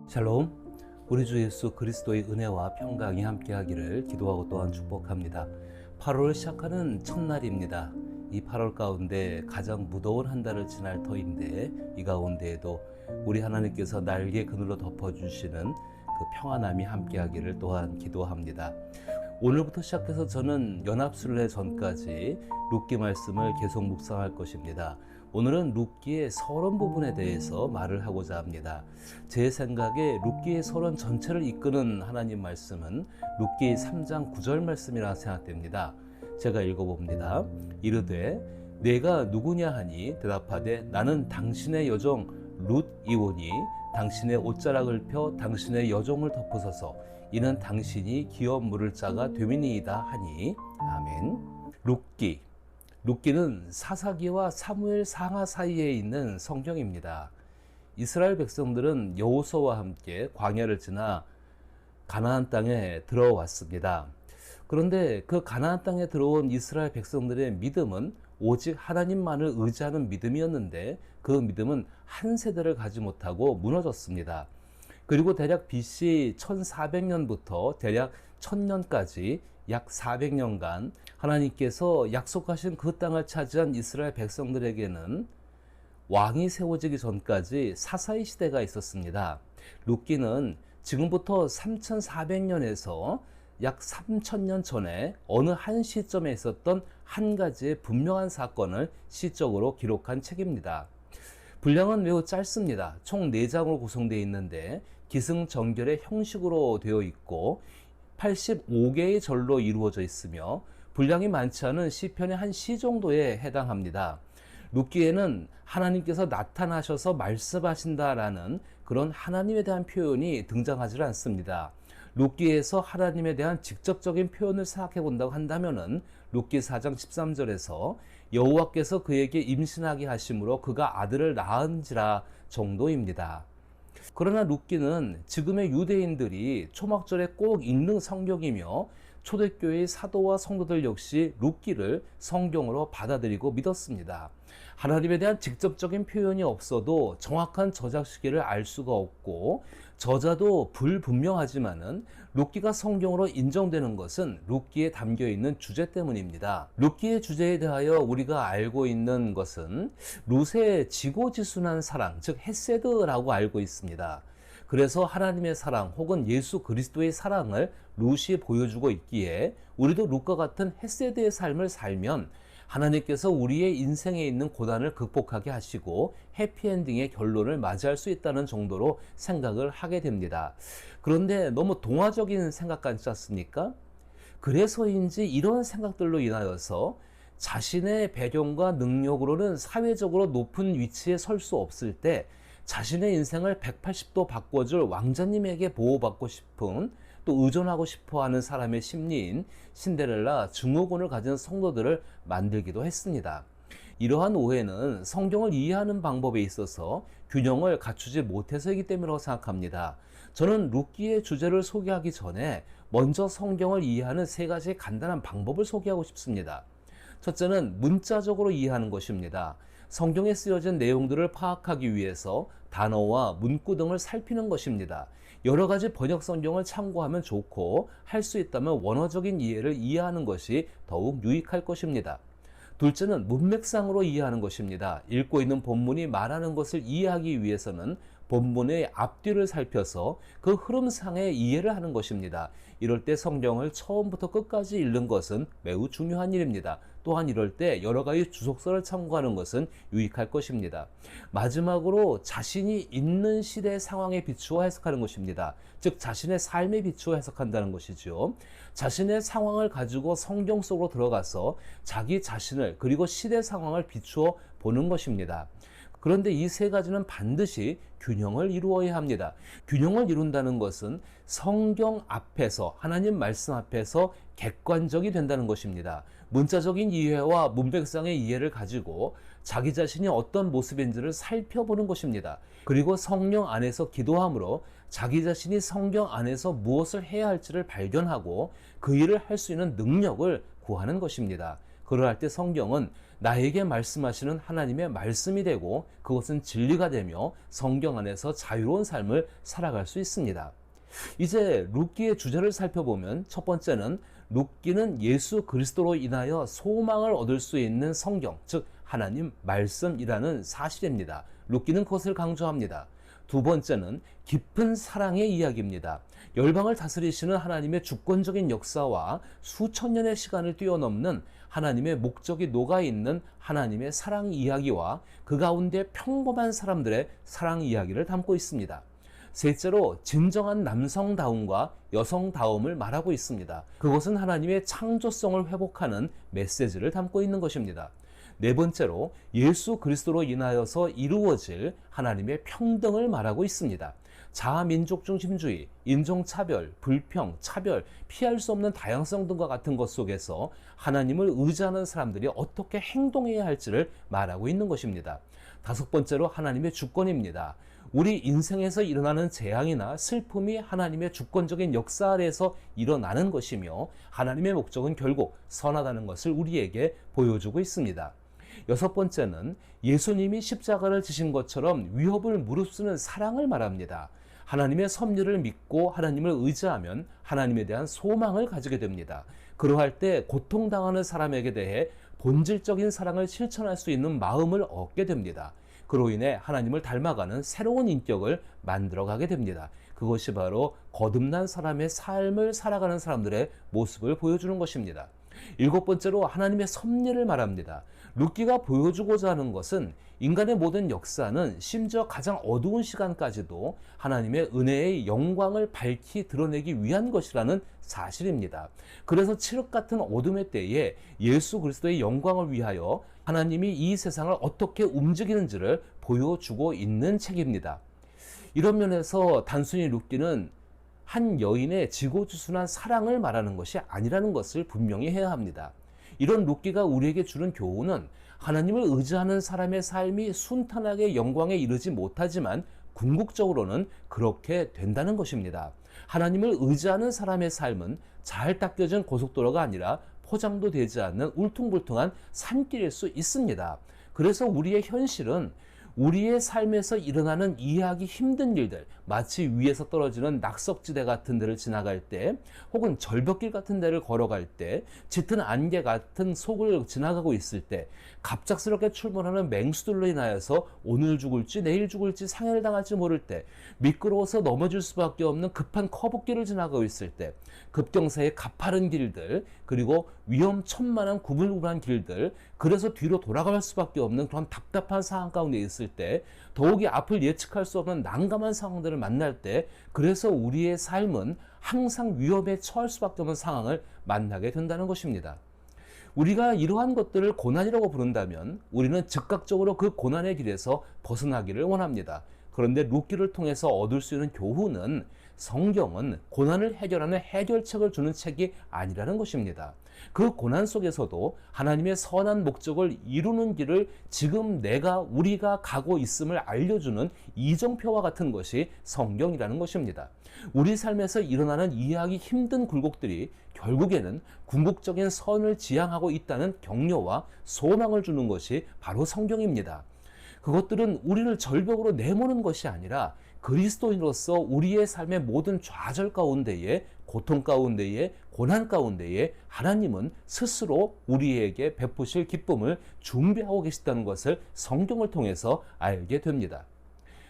샬롬. 우리 주 예수 그리스도의 은혜와 평강이 함께하기를 기도하고 또한 축복합니다. 8월 시작하는 첫날입니다. 이 8월 가운데 가장 무더운 한 달을 지날 터인데, 이 가운데에도 우리 하나님께서 날개 그늘로 덮어주시는 그 평안함이 함께하기를 또한 기도합니다. 오늘부터 시작해서 저는 연합순례 전까지 룻기 말씀을 계속 묵상할 것입니다. 오늘은 룻기의 서론 부분에 대해서 말을 하고자 합니다. 제 생각에 룻기의 서론 전체를 이끄는 하나님 말씀은 룻기 3장 9절 말씀이라 생각됩니다. 제가 읽어봅니다. 이르되 내가 누구냐 하니 대답하되 나는 당신의 여종 룻이오니 당신의 옷자락을 펴 당신의 여종을 덮으소서. 이는 당신이 기업 물을 자가 됨이니이다 하니. 아멘. 룻기는 사사기와 사무엘 상하 사이에 있는 성경입니다. 이스라엘 백성들은 여호수아와 함께 광야를 지나 가나안 땅에 들어왔습니다. 그런데 그 가나안 땅에 들어온 이스라엘 백성들의 믿음은 오직 하나님만을 의지하는 믿음이었는데, 그 믿음은 한 세대를 가지 못하고 무너졌습니다. 그리고 대략 BC 1400년부터 대략 1000년까지 약 400년간 하나님께서 약속하신 그 땅을 차지한 이스라엘 백성들에게는 왕이 세워지기 전까지 사사의 시대가 있었습니다. 룻기는 지금부터 3400년에서 약 3000년 전에 어느 한 시점에 있었던 한 가지의 분명한 사건을 시적으로 기록한 책입니다. 분량은 매우 짧습니다. 총 4장으로 구성되어 있는데 기승전결의 형식으로 되어 있고 85개의 절로 이루어져 있으며 분량이 많지 않은 시편의 한 시 정도에 해당합니다. 룻기에는 하나님께서 나타나셔서 말씀하신다라는 그런 하나님에 대한 표현이 등장하지 않습니다. 룻기에서 하나님에 대한 직접적인 표현을 생각해 본다고 한다면은 룻기 4장 13절에서 여호와께서 그에게 임신하게 하심으로 그가 아들을 낳은지라 정도입니다. 그러나 룻기는 지금의 유대인들이 초막절에 꼭 읽는 성경이며 초대교회의 사도와 성도들 역시 룻기를 성경으로 받아들이고 믿었습니다. 하나님에 대한 직접적인 표현이 없어도 정확한 저작 시기를 알 수가 없고 저자도 불분명하지만은 룻기가 성경으로 인정되는 것은 룻기에 담겨 있는 주제 때문입니다. 룻기의 주제에 대하여 우리가 알고 있는 것은 룻의 지고지순한 사랑, 즉 헤세드라고 알고 있습니다. 그래서 하나님의 사랑 혹은 예수 그리스도의 사랑을 룻이 보여주고 있기에 우리도 룻과 같은 헤세드의 삶을 살면 하나님께서 우리의 인생에 있는 고난을 극복하게 하시고 해피엔딩의 결론을 맞이할 수 있다는 정도로 생각을 하게 됩니다. 그런데 너무 동화적인 생각 같지 않습니까? 그래서인지 이런 생각들로 인하여서 자신의 배경과 능력으로는 사회적으로 높은 위치에 설 수 없을 때 자신의 인생을 180도 바꿔줄 왕자님에게 보호받고 싶은, 또 의존하고 싶어하는 사람의 심리인 신데렐라 증후군을 가진 성도들을 만들기도 했습니다. 이러한 오해는 성경을 이해하는 방법에 있어서 균형을 갖추지 못해서이기 때문이라고 생각합니다. 저는 룻기의 주제를 소개하기 전에 먼저 성경을 이해하는 3가지 간단한 방법을 소개하고 싶습니다. 첫째는 문자적으로 이해하는 것입니다. 성경에 쓰여진 내용들을 파악하기 위해서 단어와 문구 등을 살피는 것입니다. 여러 가지 번역 성경을 참고하면 좋고, 할 수 있다면 원어적인 이해를 이해하는 것이 더욱 유익할 것입니다. 둘째는 문맥상으로 이해하는 것입니다. 읽고 있는 본문이 말하는 것을 이해하기 위해서는 본문의 앞뒤를 살펴서 그 흐름상의 이해를 하는 것입니다. 이럴 때 성경을 처음부터 끝까지 읽는 것은 매우 중요한 일입니다. 또한 이럴 때 여러 가지 주석서를 참고하는 것은 유익할 것입니다. 마지막으로 자신이 있는 시대 상황에 비추어 해석하는 것입니다. 즉 자신의 삶에 비추어 해석한다는 것이죠. 자신의 상황을 가지고 성경 속으로 들어가서 자기 자신을 그리고 시대 상황을 비추어 보는 것입니다. 그런데 이 3가지는 반드시 균형을 이루어야 합니다. 균형을 이룬다는 것은 성경 앞에서, 하나님 말씀 앞에서 객관적이 된다는 것입니다. 문자적인 이해와 문맥상의 이해를 가지고 자기 자신이 어떤 모습인지를 살펴보는 것입니다. 그리고 성령 안에서 기도함으로 자기 자신이 성경 안에서 무엇을 해야 할지를 발견하고 그 일을 할 수 있는 능력을 구하는 것입니다. 그러할 때 성경은 나에게 말씀하시는 하나님의 말씀이 되고 그것은 진리가 되며 성경 안에서 자유로운 삶을 살아갈 수 있습니다. 이제 룻기의 주제를 살펴보면 첫 번째는 룻기는 예수 그리스도로 인하여 소망을 얻을 수 있는 성경, 즉 하나님 말씀이라는 사실입니다. 룻기는 그것을 강조합니다. 두 번째는 깊은 사랑의 이야기입니다. 열방을 다스리시는 하나님의 주권적인 역사와 수천 년의 시간을 뛰어넘는 하나님의 목적이 녹아있는 하나님의 사랑 이야기와 그 가운데 평범한 사람들의 사랑 이야기를 담고 있습니다. 셋째로 진정한 남성다움과 여성다움을 말하고 있습니다. 그것은 하나님의 창조성을 회복하는 메시지를 담고 있는 것입니다. 네 번째로 예수 그리스도로 인하여서 이루어질 하나님의 평등을 말하고 있습니다. 자아민족 중심주의, 인종차별, 불평, 차별, 피할 수 없는 다양성 등과 같은 것 속에서 하나님을 의지하는 사람들이 어떻게 행동해야 할지를 말하고 있는 것입니다. 다섯 번째로 하나님의 주권입니다. 우리 인생에서 일어나는 재앙이나 슬픔이 하나님의 주권적인 역사 아래에서 일어나는 것이며 하나님의 목적은 결국 선하다는 것을 우리에게 보여주고 있습니다. 여섯 번째는 예수님이 십자가를 지신 것처럼 위협을 무릅쓰는 사랑을 말합니다. 하나님의 섭리를 믿고 하나님을 의지하면 하나님에 대한 소망을 가지게 됩니다. 그러할 때 고통당하는 사람에게 대해 본질적인 사랑을 실천할 수 있는 마음을 얻게 됩니다. 그로 인해 하나님을 닮아가는 새로운 인격을 만들어가게 됩니다. 그것이 바로 거듭난 사람의 삶을 살아가는 사람들의 모습을 보여주는 것입니다. 일곱 번째로 하나님의 섭리를 말합니다. 룻기가 보여주고자 하는 것은 인간의 모든 역사는 심지어 가장 어두운 시간까지도 하나님의 은혜의 영광을 밝히 드러내기 위한 것이라는 사실입니다. 그래서 칠흑 같은 어둠의 때에 예수 그리스도의 영광을 위하여 하나님이 이 세상을 어떻게 움직이는지를 보여주고 있는 책입니다. 이런 면에서 단순히 룻기는 한 여인의 지고지순한 사랑을 말하는 것이 아니라는 것을 분명히 해야 합니다. 이런 룻기가 우리에게 주는 교훈은 하나님을 의지하는 사람의 삶이 순탄하게 영광에 이르지 못하지만 궁극적으로는 그렇게 된다는 것입니다. 하나님을 의지하는 사람의 삶은 잘 닦여진 고속도로가 아니라 포장도 되지 않는 울퉁불퉁한 산길일 수 있습니다. 그래서 우리의 현실은 우리의 삶에서 일어나는 이해하기 힘든 일들, 마치 위에서 떨어지는 낙석지대 같은 데를 지나갈 때, 혹은 절벽길 같은 데를 걸어갈 때, 짙은 안개 같은 속을 지나가고 있을 때, 갑작스럽게 출몰하는 맹수들로 인하여서 오늘 죽을지 내일 죽을지 상해를 당할지 모를 때, 미끄러워서 넘어질 수밖에 없는 급한 커브길을 지나가고 있을 때, 급경사의 가파른 길들, 그리고 위험천만한 구불구불한 길들, 그래서 뒤로 돌아갈 수밖에 없는 그런 답답한 상황 가운데 있을 때, 더욱이 앞을 예측할 수 없는 난감한 상황들을 만날 때, 그래서 우리의 삶은 항상 위험에 처할 수밖에 없는 상황을 만나게 된다는 것입니다. 우리가 이러한 것들을 고난이라고 부른다면 우리는 즉각적으로 그 고난의 길에서 벗어나기를 원합니다. 그런데 룻기를 통해서 얻을 수 있는 교훈은 성경은 고난을 해결하는 해결책을 주는 책이 아니라는 것입니다. 그 고난 속에서도 하나님의 선한 목적을 이루는 길을 지금 우리가 가고 있음을 알려주는 이정표와 같은 것이 성경이라는 것입니다. 우리 삶에서 일어나는 이해하기 힘든 굴곡들이 결국에는 궁극적인 선을 지향하고 있다는 격려와 소망을 주는 것이 바로 성경입니다. 그것들은 우리를 절벽으로 내모는 것이 아니라 그리스도인으로서 우리의 삶의 모든 좌절 가운데에, 고통 가운데에, 고난 가운데에 하나님은 스스로 우리에게 베푸실 기쁨을 준비하고 계시다는 것을 성경을 통해서 알게 됩니다.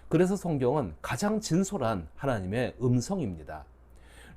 그래서 성경은 가장 진솔한 하나님의 음성입니다.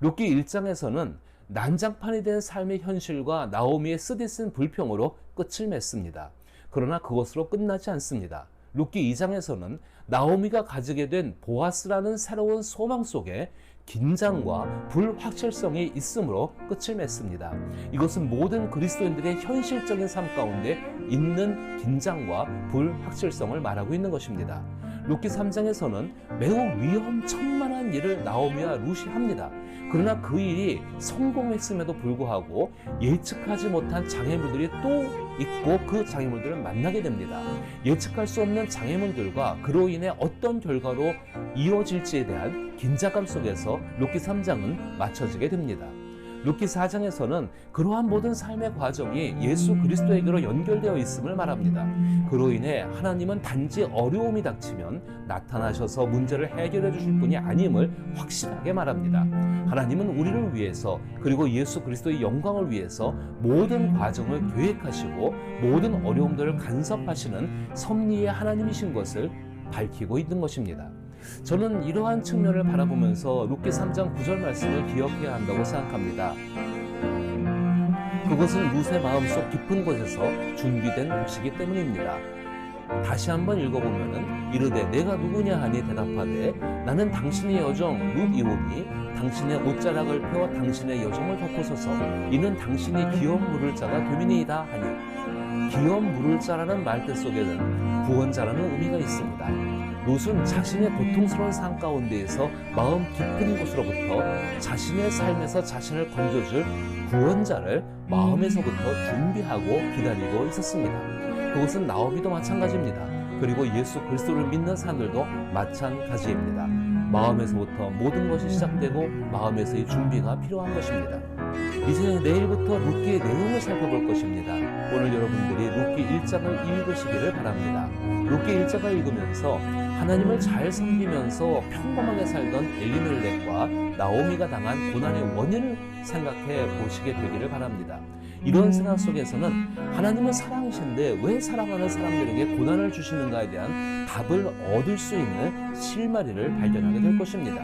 룻기 1장에서는 난장판이 된 삶의 현실과 나오미의 쓰디쓴 불평으로 끝을 맺습니다. 그러나 그것으로 끝나지 않습니다. 룻기 2장에서는 나오미가 가지게 된 보아스라는 새로운 소망 속에 긴장과 불확실성이 있으므로 끝을 맺습니다. 이것은 모든 그리스도인들의 현실적인 삶 가운데 있는 긴장과 불확실성을 말하고 있는 것입니다. 룻기 3장에서는 매우 위험천만한 일을 나오미와 룻이 합니다. 그러나 그 일이 성공했음에도 불구하고 예측하지 못한 장애물들이 또 있고 그 장애물들을 만나게 됩니다. 예측할 수 없는 장애물들과 그로 인해 어떤 결과로 이어질지에 대한 긴장감 속에서 룻기 3장은 맞춰지게 됩니다. 룻기 4장에서는 그러한 모든 삶의 과정이 예수 그리스도에게로 연결되어 있음을 말합니다. 그로 인해 하나님은 단지 어려움이 닥치면 나타나셔서 문제를 해결해 주실 분이 아님을 확실하게 말합니다. 하나님은 우리를 위해서 그리고 예수 그리스도의 영광을 위해서 모든 과정을 계획하시고 모든 어려움들을 간섭하시는 섭리의 하나님이신 것을 밝히고 있는 것입니다. 저는 이러한 측면을 바라보면서 룻기 3장 9절 말씀을 기억해야 한다고 생각합니다. 그것은 룻의 마음속 깊은 곳에서 준비된 것이기 때문입니다. 다시 한번 읽어보면은 이르되 내가 누구냐 하니 대답하되 나는 당신의 여정 룻이오니 당신의 옷자락을 펴 당신의 여정을 덮으소서 이는 당신이 기업 물을 자가 되미니이다 하니 기업 물을 자라는 말뜻 속에는 구원자라는 의미가 있습니다. 룻은 자신의 고통스러운 삶 가운데에서 마음 깊은 곳으로부터 자신의 삶에서 자신을 건져줄 구원자를 마음에서부터 준비하고 기다리고 있었습니다. 그것은 나오미도 마찬가지입니다. 그리고 예수 그리스도를 믿는 사람들도 마찬가지입니다. 마음에서부터 모든 것이 시작되고 마음에서의 준비가 필요한 것입니다. 이제 내일부터 룻기의 내용을 살펴볼 것입니다. 오늘 여러분들이 룻기 1장을 읽으시기를 바랍니다. 룻기 1장을 읽으면서 하나님을 잘 섬기면서 평범하게 살던 엘리멜렉과 나오미가 당한 고난의 원인을 생각해 보시게 되기를 바랍니다. 이런 생각 속에서는 하나님은 사랑이신데 왜 사랑하는 사람들에게 고난을 주시는가에 대한 답을 얻을 수 있는 실마리를 발견하게 될 것입니다.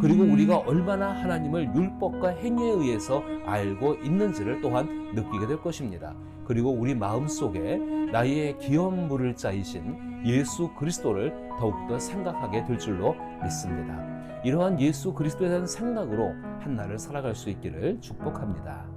그리고 우리가 얼마나 하나님을 율법과 행위에 의해서 알고 있는지를 또한 느끼게 될 것입니다. 그리고 우리 마음속에 나의 기업 물을 자이신 예수 그리스도를 더욱더 생각하게 될 줄로 믿습니다. 이러한 예수 그리스도에 대한 생각으로 한 날을 살아갈 수 있기를 축복합니다.